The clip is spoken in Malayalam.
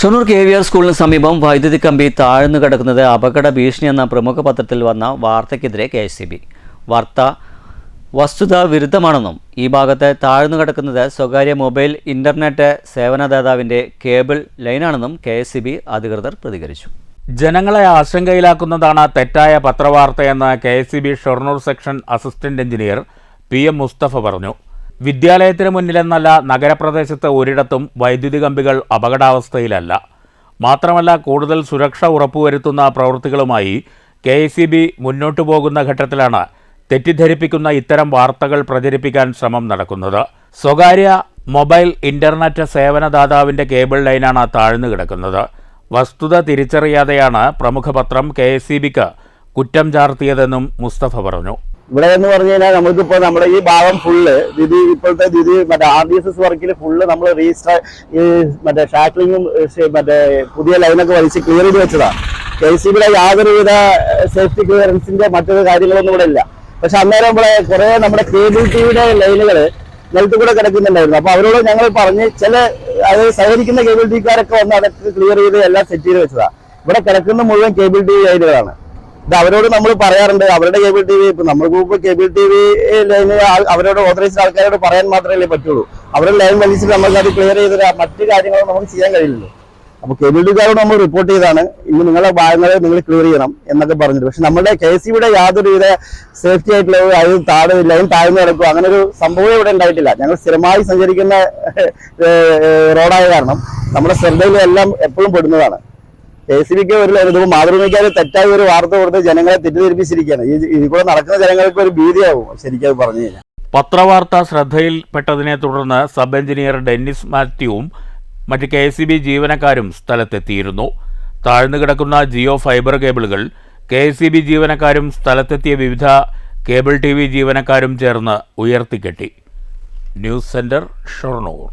ഷൊർണൂർ KVR സ്കൂളിന് സമീപം വൈദ്യുതി കമ്പി താഴ്ന്നു കിടക്കുന്നത് അപകട ഭീഷണി എന്ന പ്രമുഖ പത്രത്തിൽ വന്ന വാർത്തയ്ക്കെതിരെ KSEB. വാർത്ത വസ്തുതാ വിരുദ്ധമാണെന്നും ഈ ഭാഗത്ത് താഴ്ന്നു കിടക്കുന്നത് സ്വകാര്യ മൊബൈൽ ഇന്റർനെറ്റ് സേവനദാതാവിന്റെ കേബിൾ ലൈനാണെന്നും KSEB അധികൃതർ പ്രതികരിച്ചു. ജനങ്ങളെ ആശങ്കയിലാക്കുന്നതാണ് തെറ്റായ പത്രവാർത്തയെന്ന് KSEB Shoranur section assistant engineer PM Mustafa പറഞ്ഞു. വിദ്യാലയത്തിന് മുന്നിലെന്നല്ല നഗരപ്രദേശത്ത് ഒരിടത്തും വൈദ്യുതി കമ്പികൾ അപകടാവസ്ഥയിലല്ല. മാത്രമല്ല കൂടുതൽ സുരക്ഷ ഉറപ്പുവരുത്തുന്ന പ്രവൃത്തികളുമായി KSEB മുന്നോട്ടു പോകുന്ന ഘട്ടത്തിലാണ് തെറ്റിദ്ധരിപ്പിക്കുന്ന ഇത്തരം വാർത്തകൾ പ്രചരിപ്പിക്കാൻ ശ്രമം നടക്കുന്നത്. സ്വകാര്യ മൊബൈൽ ഇന്റർനെറ്റ് സേവനദാതാവിന്റെ കേബിൾ ലൈനാണ് താഴ്ന്നു കിടക്കുന്നത്. വസ്തുത തിരിച്ചറിയാതെയാണ് പ്രമുഖ പത്രം KSEBക്ക് കുറ്റം ചാർത്തിയതെന്നും മുസ്തഫ പറഞ്ഞു. ഇവിടെ എന്ന് പറഞ്ഞു കഴിഞ്ഞാൽ നമുക്കിപ്പോൾ നമ്മുടെ ഈ ഭാഗം ഫുള്ള് ഇപ്പോഴത്തെ മറ്റേ RDSS വർക്കിൽ ഫുള്ള് നമ്മൾ രജിസ്റ്റർ മറ്റേ ഷാക്ലിങ്ങും മറ്റേ പുതിയ ലൈനൊക്കെ വലിച്ച് ക്ലിയർ ചെയ്ത് വെച്ചതാണ്. KSEBയുടെ യാതൊരുവിധ സേഫ്റ്റി ക്ലിയറൻസിന്റെ മറ്റൊരു കാര്യങ്ങളൊന്നും ഇവിടെ ഇല്ല. പക്ഷെ അന്നേരം ഇവിടെ കുറെ നമ്മുടെ കേബിൾ ടിവിയുടെ ലൈനുകൾ നിലത്ത് കൂടെ കിടക്കുന്നുണ്ടായിരുന്നു. അപ്പൊ അവരോട് ഞങ്ങൾ പറഞ്ഞ് അത് സഹകരിക്കുന്ന കേബിൾ ടിക്കാരൊക്കെ വന്ന് അതൊക്കെ ക്ലിയർ ചെയ്ത് എല്ലാം സെറ്റ് ചെയ്ത് വെച്ചതാണ്. ഇവിടെ കിടക്കുന്ന മുഴുവൻ കേബിൾ ടിവി ലൈനുകളാണ്. ഇത് അവരോട് നമ്മൾ പറയാറുണ്ട്, അവരുടെ കേബിൾ ടി വി ഇപ്പൊ നമ്മൾക്ക് കേബിൾ ടി വി ലൈന് അവരോട് ഓതറൈസ്ഡ് ആൾക്കാരോട് പറയാൻ മാത്രമല്ലേ പറ്റുള്ളൂ. അവരുടെ ലൈൻ വലിച്ചിട്ട് നമുക്ക് അത് ക്ലിയർ ചെയ്ത് മറ്റു കാര്യങ്ങളും നമുക്ക് ചെയ്യാൻ കഴിയില്ലല്ലോ. അപ്പൊ കേബിൾ ടിക്കാരോട് നമ്മൾ റിപ്പോർട്ട് ചെയ്താണ് ഇനി നിങ്ങളുടെ ഭാഗങ്ങൾ നിങ്ങൾ ക്ലിയർ ചെയ്യണം എന്നൊക്കെ പറഞ്ഞിട്ട്. പക്ഷെ നമ്മുടെ KSEBയുടെ യാതൊരുവിധ സേഫ്റ്റി ആയിട്ടുള്ള അത് ലൈൻ താഴ്ന്നു കിടക്കും അങ്ങനെ ഒരു സംഭവം ഇവിടെ ഉണ്ടായിട്ടില്ല. ഞങ്ങൾ സ്ഥിരമായി സഞ്ചരിക്കുന്ന റോഡായ കാരണം നമ്മുടെ ശ്രദ്ധയിലും എല്ലാം എപ്പോഴും പെടുന്നതാണ്. KSEBക്ക് ഒരു മാതൃഭൂമിക്കാർ തെറ്റായ ഒരു വാർത്ത കൊടുത്ത് ജനങ്ങളെ തെറ്റിദ്ധരിപ്പിച്ചിരിക്കുകയാണ്. ഇതിൽ കൂടെ നടക്കുന്ന ജനങ്ങൾക്ക് ഒരു ഭീതിയാവും ശരിക്കും പറഞ്ഞു കഴിഞ്ഞാൽ. പത്രവാർത്ത ശ്രദ്ധയിൽപ്പെട്ടതിനെ തുടർന്ന് സബ് എഞ്ചിനീയർ ഡെന്നിസ് മാത്യുവും മറ്റ് KSEB ജീവനക്കാരും സ്ഥലത്തെത്തിയിരുന്നു. താഴ്ന്നു കിടക്കുന്ന ജിയോ ഫൈബർ കേബിളുകൾ KSEB ജീവനക്കാരും സ്ഥലത്തെത്തിയ വിവിധ കേബിൾ TV ജീവനക്കാരും ചേർന്ന് ഉയർത്തിക്കെട്ടി. News centre Shoranur.